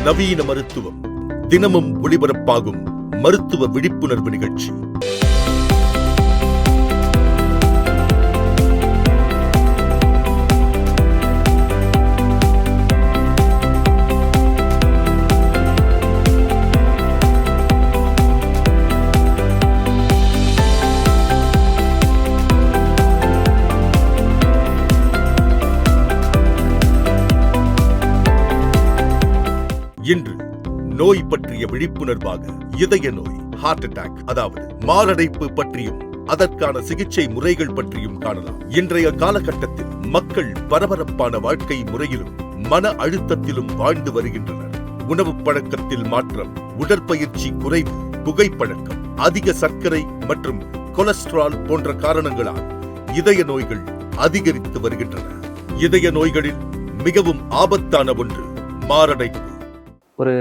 நவீன மருத்துவம் தினமும் ஒளிபரப்பாகும் மருத்துவ விழிப்புணர்வு நிகழ்ச்சி. இன்று நோய் பற்றிய விழிப்புணர்வாக இதய நோய், ஹார்ட் அட்டாக், அதாவது மாரடைப்பு பற்றியும் அதற்கான சிகிச்சை முறைகள் பற்றியும் காணலாம். இன்றைய காலகட்டத்தில் மக்கள் பரபரப்பான வாழ்க்கை முறையிலும் மன அழுத்தத்திலும் வாழ்ந்து வருகின்றனர். உணவு பழக்கத்தில் மாற்றம், உடற்பயிற்சி குறைவு, புகைப்பழக்கம், அதிக சர்க்கரை மற்றும் கொலஸ்ட்ரால் போன்ற காரணங்களால் இதய நோய்கள் அதிகரித்து வருகின்றன. இதய நோய்களில் மிகவும் ஆபத்தான ஒன்று மாரடைப்பு. ஒரு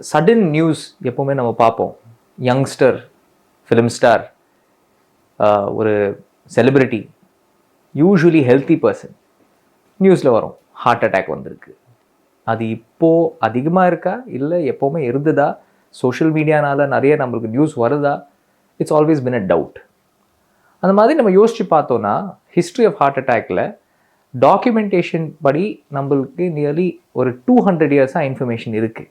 சடன் நியூஸ் எப்போவுமே நம்ம பார்ப்போம். யங்ஸ்டர், ஃபிலிம் ஸ்டார், ஒரு செலிபிரிட்டி, யூஸ்வலி ஹெல்த்தி பர்சன், நியூஸில் வரும் ஹார்ட் அட்டாக் வந்திருக்கு. அது இப்போது அதிகமாக இருக்கா இல்லை எப்போவுமே இருந்ததா? சோஷியல் மீடியானால் நிறைய நம்மளுக்கு நியூஸ் வருதா? It's always been a doubt. அந்த மாதிரி நம்ம யோசித்து பார்த்தோன்னா ஹிஸ்ட்ரி ஆஃப் ஹார்ட் அட்டாக்ல டாக்குமெண்டேஷன் படி நம்மளுக்கு நியர்லி ஒரு 200 இயர்ஸாக இன்ஃபர்மேஷன் இருக்குது.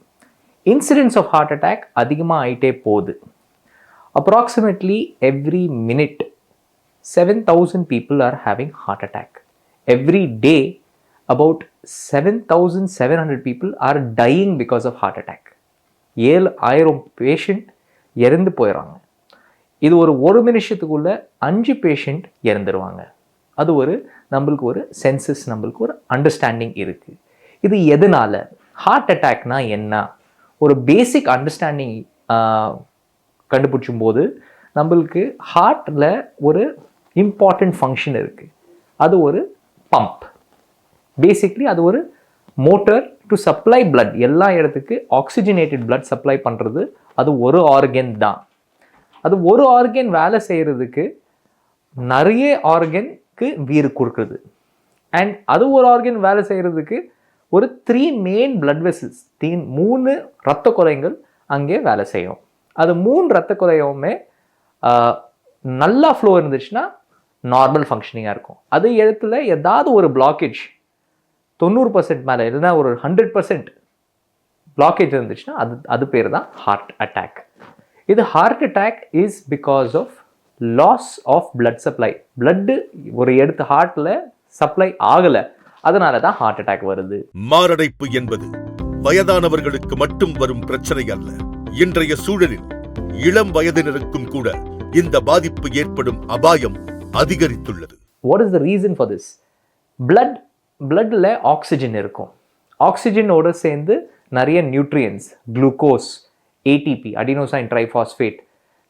இன்சிடென்ட்ஸ் ஆஃப் ஹார்ட் அட்டாக் அதிகமாக ஆகிட்டே போகுது. Approximately every minute 7,000 people are having heart attack. Every day about 7,700 people are dying because of heart attack. 7,000 patient இறந்து போயிடறாங்க. இது ஒரு நிமிஷத்துக்குள்ள 5 பேஷண்ட் இறந்துருவாங்க. அது நம்மளுக்கு ஒரு சென்சஸ், நம்மளுக்கு ஒரு அண்டர்ஸ்டாண்டிங் இருக்குது. இது எதனால? ஹார்ட் அட்டாக்னா என்ன? ஒரு பேசிக் அண்டர்ஸ்டாண்டிங் கண்டுபிடிச்சும் போது நம்மளுக்கு ஹார்ட்டில் ஒரு இம்பார்ட்டண்ட் ஃபங்க்ஷன் இருக்குது. அது ஒரு பம்ப். பேசிக்லி அது ஒரு மோட்டர் டு சப்ளை பிளட். எல்லா இடத்துக்கு ஆக்சிஜனேட்டட் பிளட் சப்ளை பண்ணுறது அது ஒரு ஆர்கன் தான். அது ஒரு ஆர்கன் வேலை செய்கிறதுக்கு நிறைய ஆர்கனுக்கு வீறு கொடுக்குறது. அண்ட் அது ஒரு ஆர்கன் வேலை செய்கிறதுக்கு ஒரு 3 மெயின் பிளட் வெசல்ஸ், 3 இரத்த குழாய்கள் அங்கே வேலை செய்யும். அது 3 இரத்த குழாயுமே நல்லா ஃப்ளோ இருந்துச்சுன்னா நார்மல் ஃபங்க்ஷனிங்காக இருக்கும். அது இடத்துல ஏதாவது ஒரு பிளாக்கேஜ் 90% மேலே இல்லைன்னா ஒரு 100% பிளாக்கேஜ் இருந்துச்சுன்னா அது பேர் தான் ஹார்ட் அட்டாக். இது heart attack is because of loss of blood supply. Blood ஒரு எடுத்து ஹார்ட்டில் சப்ளை ஆகலை, அதனால தான் ஹார்ட் அட்டாக் வருது. மாரடைப்பு என்பது வயதானவர்களுக்கு மட்டும் வரும் பிரச்சனை அல்ல. இன்றைய சூழலில் இளம் வயதினருக்கும் கூட இந்த பாதிப்பு ஏற்படும் அபாயம் அதிகரித்துள்ளது. What is the reason for this? பிளட்ல ஆக்சிஜன் இருக்கும். ஆக்சிஜனோடு சேர்ந்து நிறைய nutrients, glucose, ATP, adenosine triphosphate,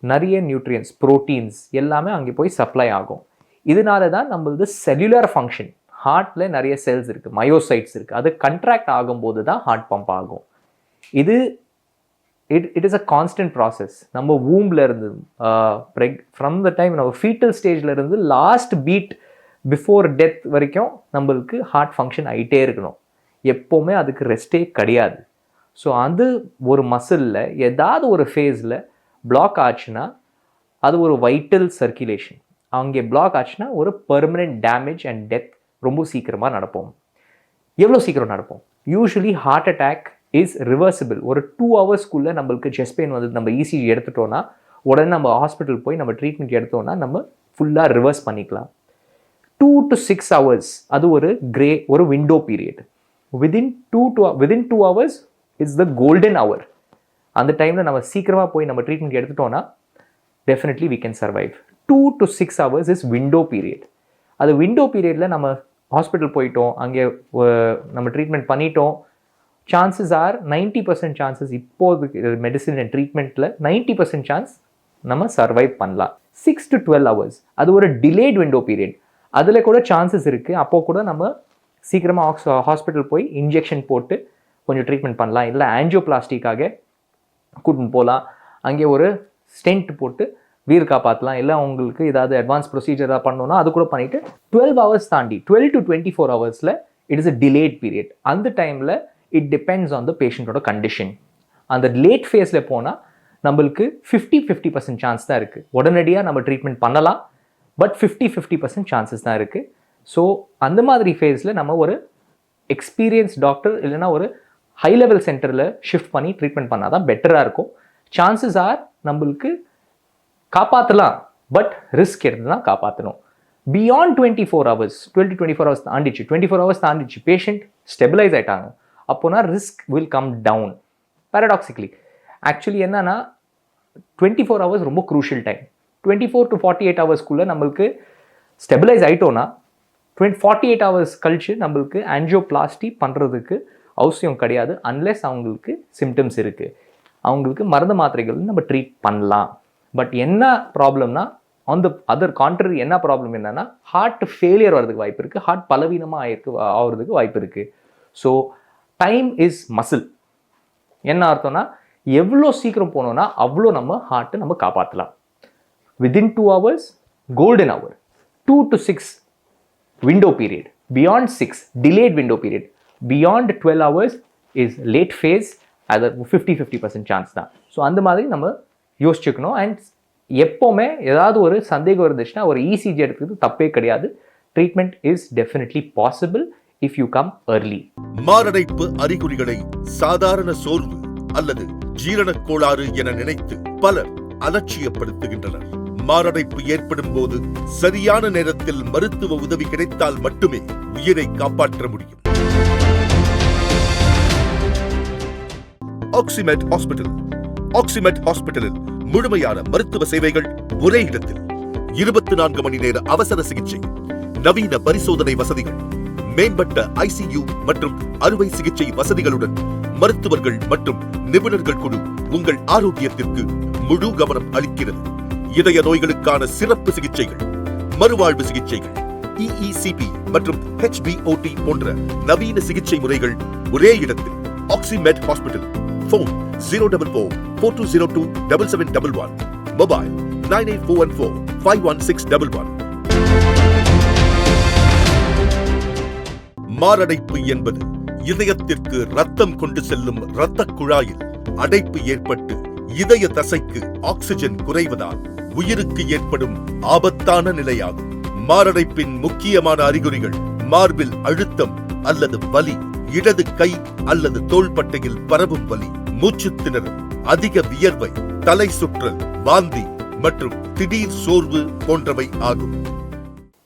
நிறைய நியூட்ரியன்ஸ், புரோட்டீன்ஸ் எல்லாமே அங்கே போய் சப்ளை ஆகும். இதனால தான் நம்மளது செல்லுலர் ஃபங்க்ஷன், ஹார்ட்டில் நிறைய செல்ஸ் இருக்குது, மயோசைட்ஸ் இருக்குது, அது கண்ட்ராக்ட் ஆகும்போது தான் ஹார்ட் பம்ப் ஆகும். இது it is a constant process. நம்ம வூம்பில் இருந்து ஃப்ரம் த டைம் நம்ம ஃபீட்டல் ஸ்டேஜில் இருந்து லாஸ்ட் பீட் பிஃபோர் டெத் வரைக்கும் நம்மளுக்கு ஹார்ட் ஃபங்க்ஷன் ஆகிட்டே இருக்கணும். எப்போவுமே அதுக்கு ரெஸ்ட்டே கிடையாது. ஸோ அது ஒரு மசிலில் ஏதாவது ஒரு ஃபேஸில் பிளாக் ஆச்சுன்னா அது ஒரு வைட்டல் சர்க்குலேஷன். அங்கே பிளாக் ஆச்சுன்னா ஒரு பெர்மனெண்ட் டேமேஜ் அண்ட் டெத் ரொம்ப சீக்கிரமாக நடப்போம். எவ்வளோ சீக்கிரம் நடப்போம்? Usually heart attack is reversible. ஒரு 2 ஹவர்ஸ்க்குள்ளே நம்மளுக்கு செஸ்ட் பெயின் வந்து நம்ம இசிஜி எடுத்துட்டோன்னா உடனே நம்ம ஹாஸ்பிட்டல் போய் நம்ம ட்ரீட்மெண்ட் எடுத்தோன்னா நம்ம ஃபுல்லாக ரிவர்ஸ் பண்ணிக்கலாம். 2 to 6 hours அது ஒரு window period. within 2 hours it's the golden hour. அந்த டைமில் நம்ம சீக்கிரமாக போய் நம்ம ட்ரீட்மெண்ட் எடுத்துட்டோன்னா definitely we can survive. 2 to 6 hours is window period. அது விண்டோ பீரியடில் நம்ம ஹாஸ்பிட்டல் போயிட்டோம், அங்கே நம்ம ட்ரீட்மெண்ட் பண்ணிட்டோம், சான்சஸ் ஆர் 90% சான்சஸ் இப்போது மெடிசின் அண்ட் ட்ரீட்மெண்ட்டில் 90% சான்ஸ் நம்ம சர்வைவ் பண்ணலாம். 6 to 12 hours அது ஒரு டிலேட் விண்டோ பீரியட். அதில் கூட சான்சஸ் இருக்குது. அப்போது கூட நம்ம சீக்கிரமாக ஹாஸ்பிட்டல் போய் இன்ஜெக்ஷன் போட்டு கொஞ்சம் ட்ரீட்மெண்ட் பண்ணலாம். இல்லை ஆன்ஜியோபிளாஸ்டிக்காக கூட்டின்னு போகலாம், அங்கே ஒரு ஸ்டென்ட் போட்டு வீர் காப்பாற்றலாம். இல்லை உங்களுக்கு ஏதாவது அட்வான்ஸ் ப்ரொசீஜராக பண்ணணும்னா அது கூட பண்ணிவிட்டு 12 hours தாண்டி 12 to 24 hours it is a delayed period. அந்த டைமில் இட் டிபெண்ட்ஸ் ஆன் த பேஷண்ட்டோட கண்டிஷன். அந்த லேட் ஃபேஸில் போனால் நம்மளுக்கு 50% சான்ஸ் தான் இருக்குது. உடனடியாக நம்ம ட்ரீட்மெண்ட் பண்ணலாம், பட் 50% சான்சஸ் தான் இருக்குது. ஸோ அந்த மாதிரி ஃபேஸில் நம்ம ஒரு எக்ஸ்பீரியன்ஸ் டாக்டர் இல்லைன்னா ஒரு ஹை லெவல் சென்டரில் ஷிஃப்ட் பண்ணி ட்ரீட்மெண்ட் பண்ணால் தான் பெட்டராக இருக்கும். சான்சஸ் ஆர் நம்மளுக்கு காப்பாற்றலாம், பட் ரிஸ்க் எடுத்து தான் காப்பாற்றணும். பியாண்ட் 24 hours 24 hours தாண்டிச்சு, 24 hours தாண்டிச்சு, பேஷண்ட் ஸ்டெபிலைஸ் ஆகிட்டாங்க, அப்போனா risk will come down. Paradoxically actually என்னன்னா 24 hours ரொம்ப க்ரூஷியல் டைம். 24 to 48 hours நம்மளுக்கு ஸ்டெபிலைஸ் ஆகிட்டோன்னா 48 hours கழிச்சு நம்மளுக்கு ஆன்ஜியோபிளாஸ்டி பண்ணுறதுக்கு அவசியம் கிடையாது, அன்லெஸ் அவங்களுக்கு சிம்டம்ஸ் இருக்குது. அவங்களுக்கு மருந்து மாத்திரைகள் நம்ம ட்ரீட் பண்ணலாம். பட் என்ன ப்ராப்ளம்னா, ஆன் த அதர் கான்ட்ரரி என்ன ப்ராப்ளம் என்னன்னா, ஹார்ட் ஃபெயிலியர் வரதுக்கு வாய்ப்பு இருக்குது, ஹார்ட் பலவீனமாக ஆகிறதுக்கு வாய்ப்பு இருக்குது. So time is muscle. என்ன அர்த்தம்னா, எவ்வளோ சீக்கிரம் போனோம்னா அவ்வளோ நம்ம ஹார்ட்டை நம்ம காப்பாற்றலாம். Within 2 hours golden hour, 2 to 6 window period, beyond 6 delayed window period, beyond 12 hours is late phase, அது 50% சான்ஸ் தான். ஸோ அந்த மாதிரி நம்ம யோசிச்சுக்கணும். அண்ட் எப்போவுமே ஏதாவது ஒரு சந்தேகம் இருந்துச்சுன்னா ஒரு இசிஜி எடுக்கிறது தப்பே கிடையாது. Treatment is definitely possible if you come early. மாரடைப்பு அறிகுறிகளை சாதாரண சோர்வு அல்லது ஜீரணக் கோளாறு என நினைத்து பலர் அலட்சியப்படுத்துகின்றனர். மாரடைப்பு ஏற்படும் போது சரியான நேரத்தில் மருத்துவ உதவி கிடைத்தால் மட்டுமே உயிரை காப்பாற்ற முடியும். ஆக்சிமெட் ஹாஸ்பிட்டல். ஆக்சிமெட் ஹாஸ்பிட்டலில் முழுமையான மருத்துவ சேவைகள் ஒரே இடத்தில். 24 மணி நேர அவசர சிகிச்சை, நவீன பரிசோதனை வசதிகள், மேம்பட்ட ஐசியு மற்றும் அறுவை சிகிச்சை வசதிகளுடன் மருத்துவர்கள் மற்றும் நிபுணர்கள் குழு உங்கள் ஆரோக்கியத்திற்கு முழு கவனம் அளிக்கிறது. இதய நோய்களுக்கான சிறப்பு சிகிச்சைகள், மறுவாழ்வு சிகிச்சைகள், EECP மற்றும் HBOT போன்ற நவீன சிகிச்சை முறைகள் ஒரே இடத்தில். ஆக்சிமெட் ஹாஸ்பிட்டல். ஃபோன் 044-4202-7711. மொபைல் 9841451611. மாரடைப்பு என்பது இதயத்திற்கு ரத்தம் கொண்டு செல்லும் இரத்த குழாயில் அடைப்பு ஏற்பட்டு இதய தசைக்கு ஆக்சிஜன் குறைவதால் உயிருக்கு ஏற்படும் ஆபத்தான நிலையாகும். மாரடைப்பின் முக்கியமான அறிகுறிகள் மார்பில் அழுத்தம் அல்லது வலி, இடது கை அல்லது தோள்பட்டையில் பரவும் வலி, மூச்சுத் திணறல், அதிக வியர்வை, தலை சுற்றல், வாந்தி மற்றும் திடீர் சோர்வு போன்றவை ஆகும்.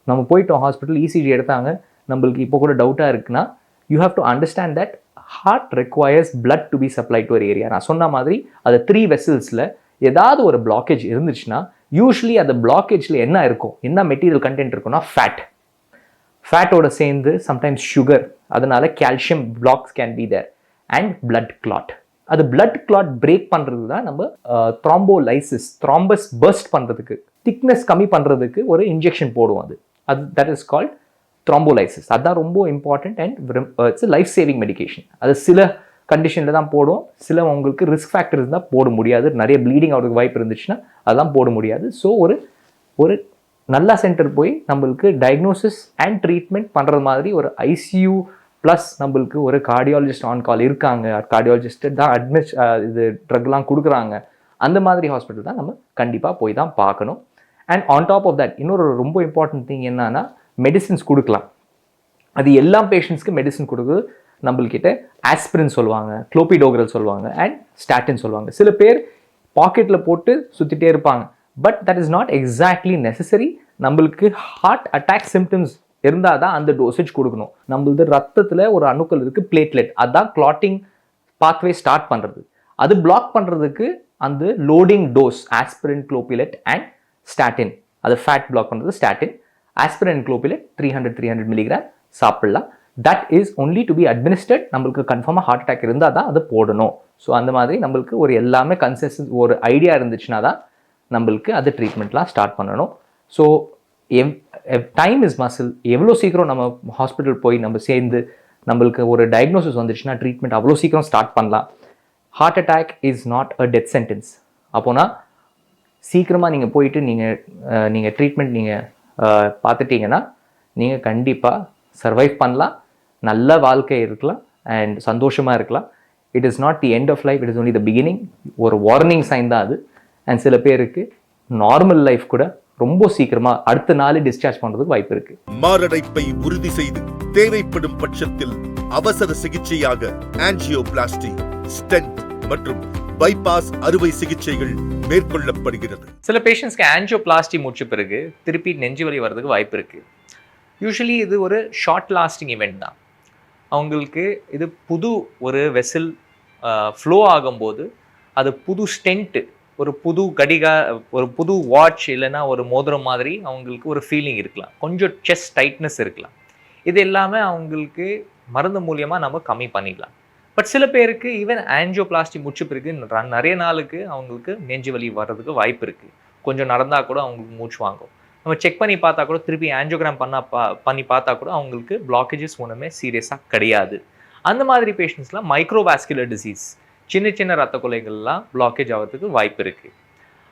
நம்ம போயிட்டோம் ஹாஸ்பிட்டல், இசிஜி எடுத்தாங்க, நம்மளுக்கு இப்போ கூட டவுட்டாக இருக்குன்னா, you have to understand that heart requires blood to be supply to ஒரு ஏரியா. நான் சொன்ன மாதிரி அது 3 vesselsல ஏதாவது ஒரு பிளாக்கேஜ் இருந்துச்சுன்னா, யூஸ்வலி அந்த பிளாக்கேஜில் என்ன இருக்கும், என்ன மெட்டீரியல் கண்டென்ட் இருக்குன்னா ஃபேட்டோட சேர்ந்து சம்டைம்ஸ் சுகர், அதனால calcium blocks can be there and blood clot. அது blood clot பிரேக் பண்ணுறது தான் நம்ம த்ராம்போலைசிஸ், த்ராம்பஸ் பர்ஸ்ட் பண்ணுறதுக்கு, திக்னஸ் கம்மி பண்ணுறதுக்கு ஒரு இன்ஜெக்ஷன் போடுவோம். அது தட் இஸ் கால்ட் த்ராம்போலைசிஸ். அதுதான் ரொம்ப important and it's life saving medication. அது சில கண்டிஷனில் தான் போடும், சில உங்களுக்கு ரிஸ்க் ஃபேக்டர் இருந்தால் போட முடியாது, நிறைய ப்ளீடிங் ஆகிறதுக்கு வாய்ப்பு இருந்துச்சுன்னா அதெல்லாம் போட முடியாது. ஸோ ஒரு நல்ல சென்டர் போய் நம்மளுக்கு டயக்னோசிஸ் அண்ட் ட்ரீட்மெண்ட் பண்ணுறது மாதிரி ஒரு ஐசியூ ப்ளஸ் நம்மளுக்கு ஒரு கார்டியாலஜிஸ்ட் ஆன் கால் இருக்காங்க, கார்டியாலஜிஸ்ட் தான் இது ட்ரக்லாம் கொடுக்குறாங்க, அந்த மாதிரி ஹாஸ்பிட்டல் தான் நம்ம கண்டிப்பாக போய் தான் பார்க்கணும். And on top of that இன்னொரு ரொம்ப இம்பார்ட்டன்ட் திங் என்னன்னா, மெடிசின்ஸ் கொடுக்கலாம். அது எல்லா பேஷண்ட்ஸ்க்கு மெடிசின் கொடுக்குது. நம்மள்கிட்ட ஆஸ்பிரின் சொல்லுவாங்க, குளோபிடோக்ரல் சொல்லுவாங்க அண்ட் ஸ்டாட்டின் சொல்லுவாங்க. சில பேர் பாக்கெட்டில் போட்டு சுற்றிட்டே இருப்பாங்க, but that is not exactly necessary. நம்மளுக்கு ஹார்ட் அட்டாக் சிம்டம்ஸ் இருந்தால் தான் அந்த டோசேஜ் கொடுக்கணும். நம்மளது ரத்தத்தில் ஒரு அணுக்கள் இருக்குது, பிளேட்லெட், அதுதான் கிளாட்டிங் பாத்வே ஸ்டார்ட் பண்ணுறது. அது பிளாக் பண்ணுறதுக்கு அந்த loading dose aspirin, clopidogrel and statin, அது ஃபேட் பிளாக் பண்ணுறது ஸ்டாட்டின். ஆஸ்பிரின், குளோபிலெட் 300 milligram சாப்பிடலாம். That is only to be administered. நம்மளுக்கு கன்ஃபார்மாக ஹார்ட் அட்டாக் இருந்தால் தான் அதை போடணும். ஸோ அந்த மாதிரி நம்மளுக்கு ஒரு எல்லாமே கன்சிஸ்டன்ட் ஒரு ஐடியா இருந்துச்சுன்னா தான் நம்மளுக்கு அது ட்ரீட்மெண்ட்லாம் ஸ்டார்ட் பண்ணணும். So time is muscle. எவ்வளோ சீக்கிரம் நம்ம ஹாஸ்பிட்டல் போய் நம்ம சேர்ந்து நம்மளுக்கு ஒரு டயக்னோசிஸ் வந்துச்சுன்னா ட்ரீட்மெண்ட் அவ்வளோ சீக்கிரம் ஸ்டார்ட் பண்ணலாம். Heart attack is not a death sentence. அப்போனா சீக்கிரமாக நீங்கள் போயிட்டு நீங்கள் ட்ரீட்மெண்ட் நீங்கள் பார்த்துட்டிங்கன்னா நீங்கள் கண்டிப்பாக சர்வைவ் பண்ணலாம், நல்ல வாழ்க்கை இருக்கலாம் அண்ட் சந்தோஷமாக இருக்கலாம். It is not the end of life, it is only the beginning. ஒரு வார்னிங் சைன் தான் அது. அண்ட் சில பேருக்கு நார்மல் லைஃப் கூட ரொம்ப சீக்கிரமாக அடுத்த நாள் டிஸ்சார்ஜ் பண்ணுறதுக்கு வாய்ப்பு இருக்குது. மாரடைப்பை உறுதி செய்து தேவைப்படும் பட்சத்தில் அவசர சிகிச்சையாக ஆஞ்சியோபிளாஸ்டி, ஸ்டென்ட் மற்றும் பைபாஸ் அறுவை சிகிச்சைகள் மேற்கொள்ளப்படுகிறது. சில பேஷண்ட்ஸ்க்கு ஆஞ்சியோபிளாஸ்டி முடிச்ச பிறகு திருப்பி நெஞ்சு வலி வர்றதுக்கு வாய்ப்பு இருக்குது. யூஸ்வலி இது ஒரு ஷார்ட் லாஸ்டிங் இவெண்ட் தான். அவங்களுக்கு இது புது ஒரு வெசல் ஃப்ளோ ஆகும்போது அது புது ஸ்டென்ட்டு, ஒரு புது ஒரு புது வாட்ச் இல்லைன்னா ஒரு மோதிரம் மாதிரி அவங்களுக்கு ஒரு ஃபீலிங் இருக்கலாம், கொஞ்சம் செஸ்ட் டைட்னஸ் இருக்கலாம். இது எல்லாமே அவங்களுக்கு மருந்து மூலியமாக நம்ம கம்மி பண்ணிடலாம். பட் சில பேருக்கு ஈவன் ஆஞ்சியோபிளாஸ்டி முடிச்ச பிறகு நிறைய நாளுக்கு அவங்களுக்கு நெஞ்சு வலி வர்றதுக்கு வாய்ப்பு இருக்குது. கொஞ்சம் நடந்தால் கூட அவங்களுக்கு மூச்சு வாங்கும். நம்ம செக் பண்ணி பார்த்தா கூட திருப்பி ஆஞ்சியோகிராம் பண்ணி பார்த்தா கூட அவங்களுக்கு பிளாக்கேஜஸ் ஒன்றுமே சீரியஸாக கிடையாது. அந்த மாதிரி பேஷண்ட்ஸ்லாம் மைக்ரோவாஸ்குலர் டிசீஸ், சின்ன சின்ன ரத்த கொலைகள்லாம் பிளாக்கேஜ் ஆகிறதுக்கு வாய்ப்பு இருக்குது.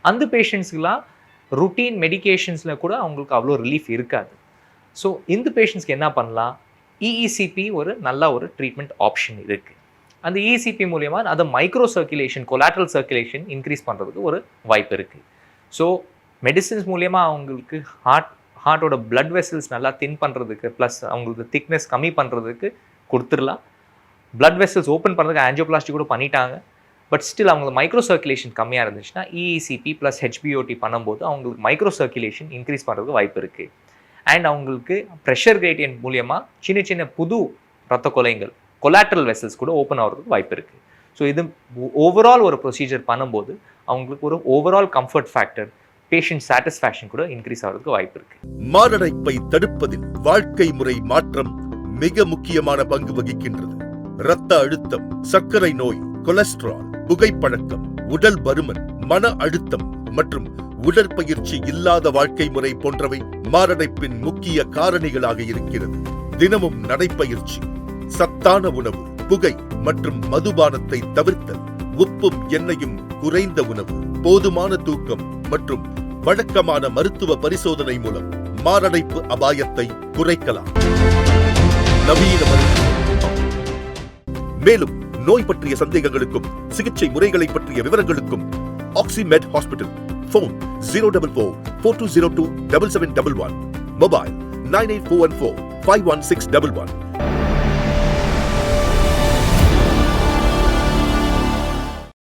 அந்த பேஷண்ட்ஸ்க்குலாம் ருட்டீன் மெடிகேஷன்ஸில் கூட அவங்களுக்கு அவ்வளோ ரிலீஃப் இருக்காது. ஸோ இந்த பேஷண்ட்ஸ்க்கு என்ன பண்ணலாம்? இஇசிபி ஒரு நல்ல ஒரு ட்ரீட்மெண்ட் ஆப்ஷன் இருக்குது. அந்த இஇசிபி மூலயமா அதை micro circulation, collateral circulation increase பண்ணுறதுக்கு ஒரு வாய்ப்பு இருக்குது. ஸோ மெடிசின்ஸ் மூலயமா அவங்களுக்கு ஹார்ட்டோட பிளட் வெசல்ஸ் நல்லா தின் பண்ணுறதுக்கு ப்ளஸ் அவங்களுக்கு திக்னஸ் கம்மி பண்ணுறதுக்கு கொடுத்துடலாம். பிளட் வெசல்ஸ் ஓப்பன் பண்ணுறதுக்கு ஆஞ்சியோபிளாஸ்டி கூட பண்ணிட்டாங்க. பட் ஸ்டில் அவங்களுக்கு மைக்ரோ சர்க்குலேஷன் கம்மியாக இருந்துச்சுன்னா இஇசிபி ப்ளஸ் ஹெச்பிஓடி பண்ணும்போது அவங்களுக்கு மைக்ரோ சர்க்குலேஷன் இன்க்ரீஸ் பண்ணுறதுக்கு வாய்ப்பு இருக்குது. அண்ட் அவங்களுக்கு ப்ரெஷர் கிரேடியன்ட் மூலியமாக சின்ன சின்ன புது ரத்த கொலைகள், கொலாட்ரல் வெசல்ஸ் கூட ஓப்பன் ஆகிறதுக்கு வாய்ப்பு இருக்குது. ஸோ இது ஓவரால் ஒரு ப்ரொசீஜர் பண்ணும்போது அவங்களுக்கு ஒரு overall comfort factor, patient satisfaction கூட இன்க்ரீஸ் ஆகிறதுக்கு வாய்ப்பு இருக்குது. மாரடைப்பை தடுப்பதில் வாழ்க்கை முறை மாற்றம் மிக முக்கியமான பங்கு வகிக்கின்றது. இரத்த அழுத்தம், சர்க்கரை நோய், கொலஸ்ட்ரால், புகைப்பழக்கம், உடல் பருமன், மன அழுத்தம் மற்றும் உடற்பயிற்சி இல்லாத வாழ்க்கை முறை போன்றவை மாரடைப்பின் முக்கிய காரணிகளாக இருக்கிறது. தினமும் நடைப்பயிற்சி, சத்தான உணவு, புகை மற்றும் மதுபானத்தை தவிர்த்தல், உப்பும் எண்ணெயும் குறைந்த உணவு, போதுமான தூக்கம் மற்றும் வழக்கமான மருத்துவ பரிசோதனை மூலம் மாரடைப்பு அபாயத்தை குறைக்கலாம். நவீன மருத்துவம். மேலும் நோய் பற்றிய சந்தேகங்களுக்கும் சிகிச்சை முறைகளை பற்றிய விவரங்களுக்கும் ஆக்சிமெட் ஹாஸ்பிட்டல். Phone 044-4202-7711. Mobile 98414-51611.